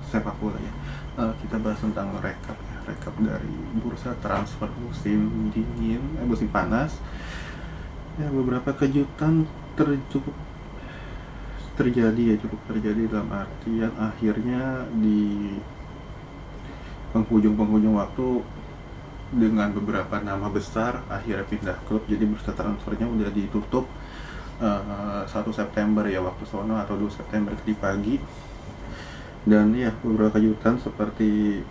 sepak bola ya. Kita bahas tentang rekap dari bursa transfer musim dingin, musim panas. Ya, beberapa kejutan cukup terjadi dalam artian akhirnya di penghujung waktu dengan beberapa nama besar akhirnya pindah klub, jadi bursa transfernya udah ditutup 1 September ya waktu sono, atau 2 September di pagi. Dan ya, beberapa kejutan seperti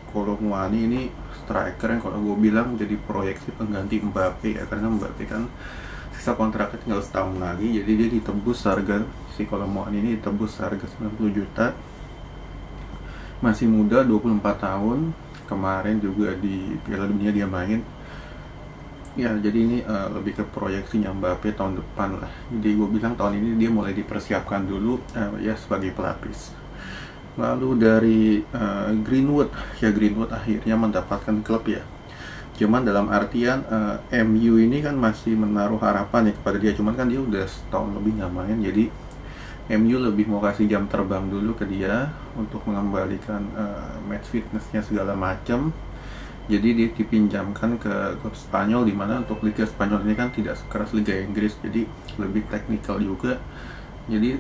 Kolo Muani ini striker yang kalau gue bilang jadi proyeksi pengganti Mbappe ya, karena Mbappe kan sisa kontraknya tinggal setahun lagi, jadi dia ditebus harga, si Kolo Muani ini ditebus harga 90 juta. Masih muda, 24 tahun, kemarin juga di Piala Dunia dia main ya. Jadi ini lebih ke proyeksinya Mbappe tahun depan lah. Jadi gue bilang tahun ini dia mulai dipersiapkan dulu ya sebagai pelapis. Lalu dari Greenwood akhirnya mendapatkan klub ya. Cuman dalam artian MU ini kan masih menaruh harapan ya kepada dia, cuman kan dia udah setahun lebih nggak main, jadi MU lebih mau kasih jam terbang dulu ke dia untuk mengembalikan match fitnessnya segala macam. Jadi dia dipinjamkan ke klub Spanyol, dimana untuk Liga Spanyol ini kan tidak sekeras Liga Inggris, jadi lebih teknikal juga. Jadi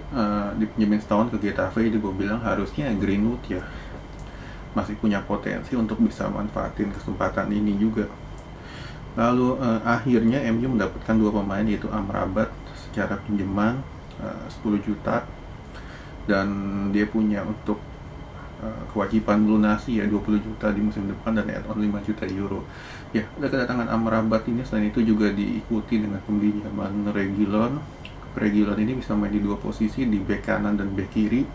dipinjemin setahun ke Getafe. Jadi gue bilang harusnya Greenwood ya masih punya potensi untuk bisa manfaatin kesempatan ini juga. Lalu akhirnya MU mendapatkan 2 pemain, yaitu Amrabat secara pinjaman 10 juta, dan dia punya untuk kewajiban lunasi ya 20 juta di musim depan, dan add-on 5 juta euro. Ya, kedatangan Amrabat ini selain itu juga diikuti dengan pinjaman Reguilon ini bisa main di 2 posisi, di bek kanan dan bek kiri.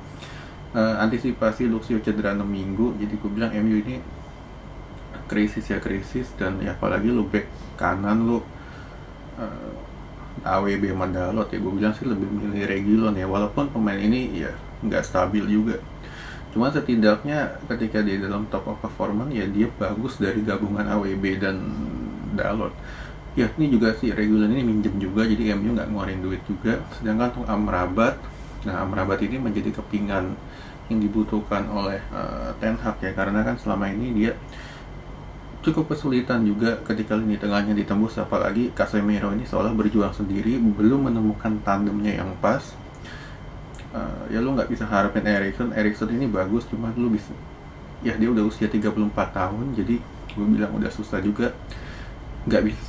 Antisipasi Luxio cedera 6 minggu, jadi gue bilang MU ini krisis. Dan ya apalagi lu bek kanan lu AWB Mandalot ya, gue bilang sih lebih milih Reguilon ya, walaupun pemain ini ya nggak stabil juga. Cuma setidaknya ketika dia dalam top of performance ya dia bagus dari gabungan AWB dan Dalot. Ya ini juga sih Reguilon ini minjem juga, jadi MU nggak ngeluarin duit juga. Sedangkan untuk Amrabat, nah Amrabat ini menjadi kepingan yang dibutuhkan oleh Ten Hag ya, karena kan selama ini dia cukup kesulitan juga ketika lini tengahnya ditembus, apalagi Casemiro ini seolah berjuang sendiri, belum menemukan tandemnya yang pas. Ya lu nggak bisa harapin Erikson ini bagus, cuma lu bisa ya dia udah usia 34 tahun, jadi gue bilang udah susah juga, nggak bisa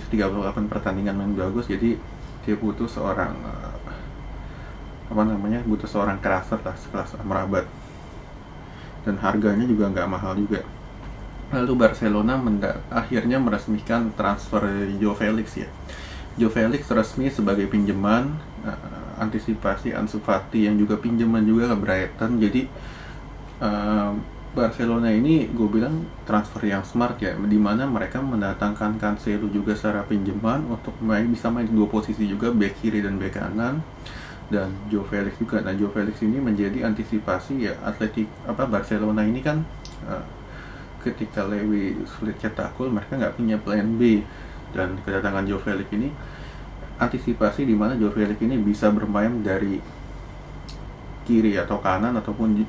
38 pertandingan main bagus. Jadi dia butuh seorang butuh seorang crusher lah sekelas Amrabat, dan harganya juga nggak mahal juga. Lalu Barcelona akhirnya meresmikan transfer Joe Felix ya. Joe Felix resmi sebagai pinjaman, antisipasi Ansu Fati yang juga pinjaman juga ke Brighton. Jadi Barcelona ini gue bilang transfer yang smart ya, dimana mereka mendatangkan Cancelo juga secara pinjaman untuk bisa main di 2 posisi juga, bek kiri dan bek kanan, dan Joe Felix juga. Nah Joe Felix ini menjadi antisipasi ya Barcelona ini kan ketika Lewy sulit cetak gol, mereka nggak punya plan B, dan kedatangan Joe Felix ini antisipasi di mana Joe Felix ini bisa bermain dari kiri atau kanan, ataupun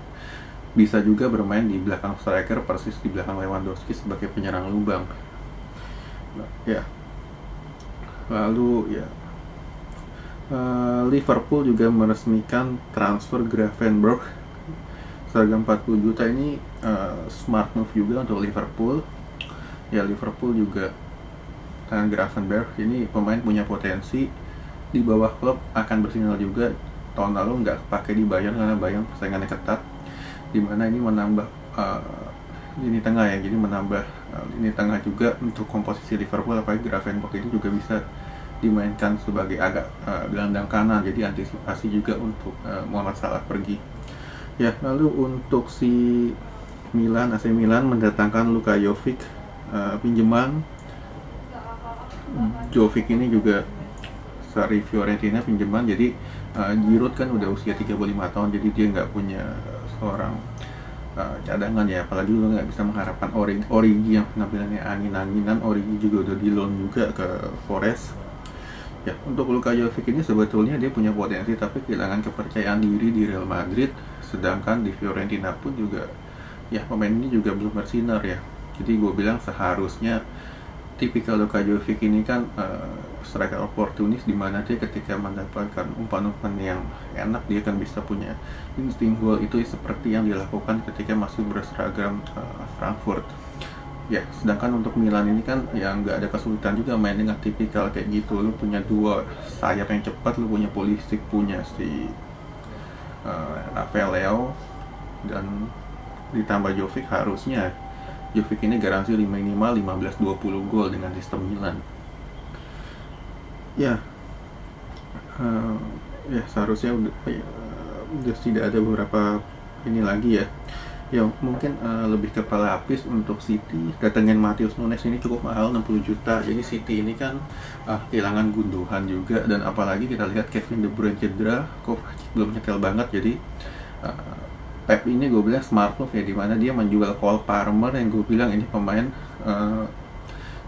bisa juga bermain di belakang striker, persis di belakang Lewandowski sebagai penyerang lubang. Nah, ya. Lalu ya Liverpool juga meresmikan transfer Gravenberch seharga 40 juta. Ini smart move juga untuk Liverpool. Ya Liverpool juga dengan Gravenberch ini pemain punya potensi, di bawah klub akan bersinar juga. Tahun lalu nggak pakai di Bayern karena Bayern persaingannya ketat, dimana ini menambah lini tengah ya, jadi menambah lini tengah juga untuk komposisi Liverpool. Apalagi Gravenberch ini juga bisa dimainkan sebagai agak gelandang kanan, jadi antisipasi juga untuk Muhammad Salah pergi ya. Lalu untuk si AC Milan mendatangkan Luka Jovic pinjaman. Jovic ini juga dari Fiorentina pinjaman, jadi Giroud kan udah usia 35 tahun, jadi dia nggak punya seorang cadangan ya, apalagi lu nggak bisa mengharapkan Origi yang penampilannya angin-anginan. Origi juga udah di loan juga ke Forest ya. Untuk Luka Jovic ini sebetulnya dia punya potensi, tapi kehilangan kepercayaan diri di Real Madrid sedangkan di Fiorentina pun juga ya pemain ini juga belum bersinar ya. Jadi gue bilang seharusnya tipikal Luka Jovic ini kan striker oportunis, di mana dia ketika mendapatkan umpan-umpan yang enak dia kan bisa punya insting gol, itu seperti yang dilakukan ketika masih berseragam Frankfurt. Ya, sedangkan untuk Milan ini kan ya nggak ada kesulitan juga main dengan tipikal kayak gitu. Lu punya dua sayap yang cepat, lu punya Pulisic, punya si Rafael Leao, dan ditambah Jovic, harusnya Jovic ini garansi minimal 15-20 gol dengan sistem Milan. Ya, ya seharusnya udah tidak ada beberapa ini lagi ya. Ya mungkin lebih ke pelapis untuk City. Datangin Matheus Nunes ini cukup mahal, 60 juta. Jadi City ini kan kehilangan Gundogan juga, dan apalagi kita lihat Kevin De Bruyne cedera, Kovacic belum nyetel banget. Jadi Pep ini gue bilang smart move ya, dimana dia menjual Cole Palmer yang gue bilang ini pemain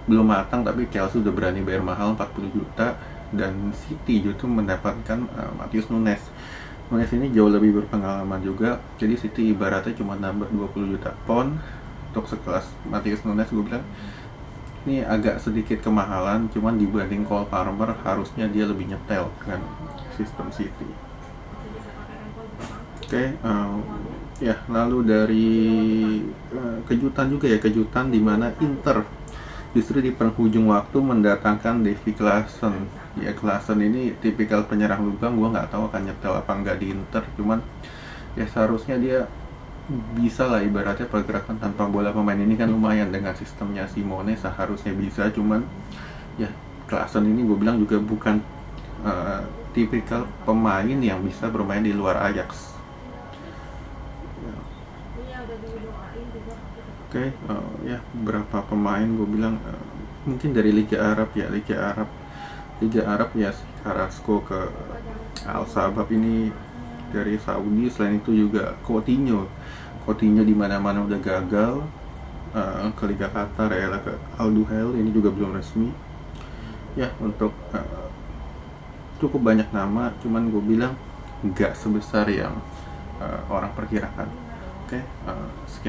belum matang, tapi Chelsea udah berani bayar mahal 40 juta, dan City justru mendapatkan Matheus Nunes. Nunes ini jauh lebih berpengalaman juga, jadi City ibaratnya cuma nambah 20 juta pound untuk sekelas Matheus Nunes. Gue bilang ini agak sedikit kemahalan, cuman dibanding Cole Palmer harusnya dia lebih nyetel dengan sistem City. Oke, ya lalu dari kejutan juga ya, kejutan dimana Inter justru di penghujung waktu mendatangkan Davy Klaassen. Ya, Klaassen ini tipikal penyerang lubang, gue nggak tahu akan nyetel apa nggak di Inter, cuman ya seharusnya dia bisa lah, ibaratnya pergerakan tanpa bola pemain ini kan lumayan dengan sistemnya Simone, seharusnya bisa. Cuman ya Klaassen ini gue bilang juga bukan tipikal pemain yang bisa bermain di luar Ajax. Oke, ya berapa pemain gue bilang mungkin dari Liga Arab ya, Liga Arab ya, Carrasco ke Al Sabab ini dari Saudi. Selain itu juga Coutinho di mana-mana udah gagal, ke Liga Qatar ya, ke Al Duhail ini juga belum resmi. Ya untuk cukup banyak nama, cuman gue bilang nggak sebesar yang orang perkirakan. Oke, sekian.